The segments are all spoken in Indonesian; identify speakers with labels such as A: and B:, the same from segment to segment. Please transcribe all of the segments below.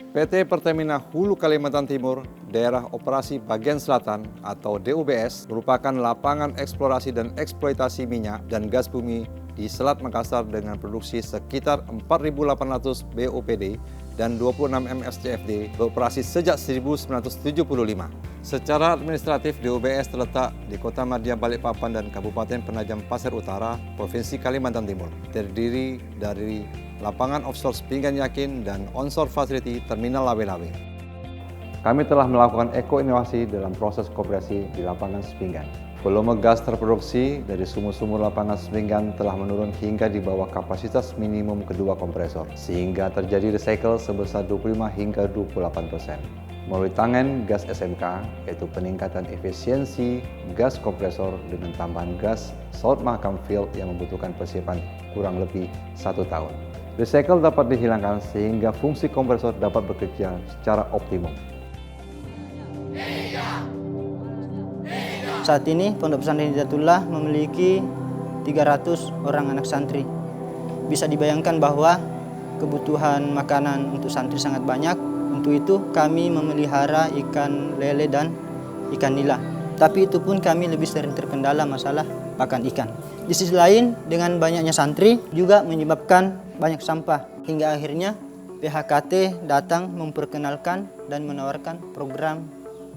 A: PT Pertamina Hulu Kalimantan Timur, Daerah Operasi Bagian Selatan atau DOBS merupakan lapangan eksplorasi dan eksploitasi minyak dan gas bumi di Selat Makassar dengan produksi sekitar 4.800 BOPD dan 26 MSCFD beroperasi sejak 1975. Secara administratif, DOBS terletak di Kota Madia Balikpapan dan Kabupaten Penajam Pasir Utara, Provinsi Kalimantan Timur. Terdiri dari lapangan offshore Sepinggan Yakin dan onshore facility Terminal Lawe-Lawe. Kami telah melakukan eko-inovasi dalam proses koperasi di lapangan Sepinggan. Volume gas terproduksi dari sumur-sumur lapangan Sepinggan telah menurun hingga di bawah kapasitas minimum kedua kompresor, sehingga terjadi recycle sebesar 25 hingga 28%. Melalui tangan gas SMK, yaitu peningkatan efisiensi gas kompresor dengan tambahan gas Saud Mahakam Field yang membutuhkan persiapan kurang lebih 1 tahun. Recycle dapat dihilangkan sehingga fungsi kompresor dapat bekerja secara optimum.
B: Saat ini Pondok Pesantren Hidayatullah memiliki 300 orang anak santri. Bisa dibayangkan bahwa kebutuhan makanan untuk santri sangat banyak. Untuk itu kami memelihara ikan lele dan ikan nila. Tapi itu pun kami lebih sering terkendala masalah pakan ikan. Di sisi lain, dengan banyaknya santri juga menyebabkan banyak sampah. Hingga akhirnya PHKT datang memperkenalkan dan menawarkan program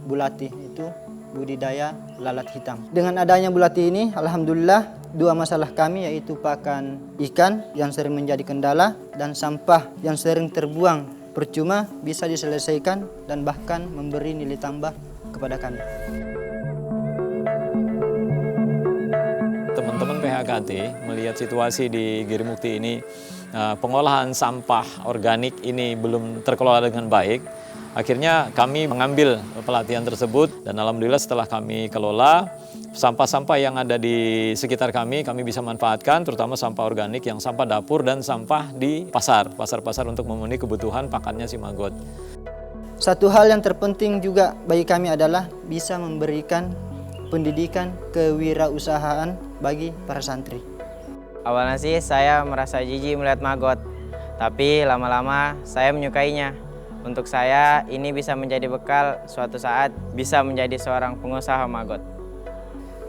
B: Bulati, itu budidaya lalat hitam. Dengan adanya Bulati ini, alhamdulillah dua masalah kami, yaitu pakan ikan yang sering menjadi kendala dan sampah yang sering terbuang percuma, bisa diselesaikan dan bahkan memberi nilai tambah kepada kami.
C: Teman-teman PHKT melihat situasi di Girimukti ini, pengolahan sampah organik ini belum terkelola dengan baik. Akhirnya kami mengambil pelatihan tersebut dan alhamdulillah setelah kami kelola, sampah-sampah yang ada di sekitar kami bisa manfaatkan, terutama sampah organik yang sampah dapur dan sampah di pasar-pasar untuk memenuhi kebutuhan pakannya si maggot.
B: Satu hal yang terpenting juga bagi kami adalah bisa memberikan pendidikan kewirausahaan bagi para santri.
D: Awalnya sih saya merasa jijik melihat maggot, tapi lama-lama saya menyukainya. Untuk saya, ini bisa menjadi bekal suatu saat bisa menjadi seorang pengusaha maggot.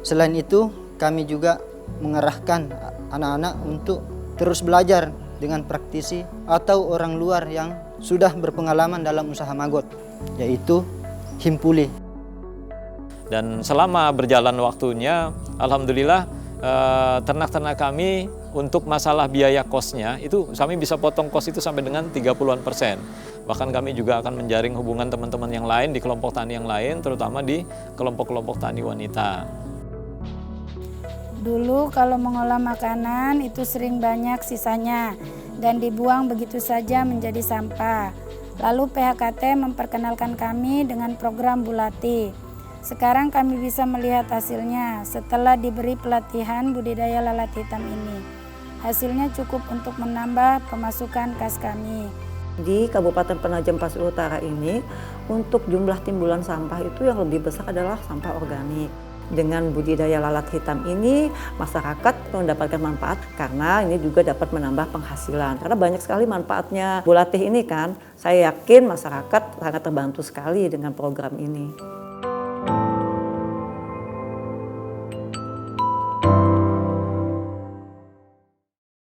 B: Selain itu, kami juga mengarahkan anak-anak untuk terus belajar dengan praktisi atau orang luar yang sudah berpengalaman dalam usaha maggot, yaitu himpuli.
C: Dan selama berjalan waktunya, alhamdulillah ternak-ternak kami untuk masalah biaya kosnya itu kami bisa potong kos itu sampai dengan 30-an%. Bahkan kami juga akan menjaring hubungan teman-teman yang lain di kelompok tani yang lain, terutama di kelompok-kelompok tani wanita.
E: Dulu kalau mengolah makanan itu sering banyak sisanya dan dibuang begitu saja menjadi sampah. Lalu PHKT memperkenalkan kami dengan program Bulati. Sekarang kami bisa melihat hasilnya setelah diberi pelatihan budidaya lalat hitam ini. Hasilnya cukup untuk menambah pemasukan kas kami.
F: Di Kabupaten Penajam Pasir Utara ini, untuk jumlah timbulan sampah itu yang lebih besar adalah sampah organik. Dengan budidaya lalat hitam ini, masyarakat mendapatkan manfaat karena ini juga dapat menambah penghasilan. Karena banyak sekali manfaatnya Bulati ini kan, saya yakin masyarakat sangat terbantu sekali dengan program ini.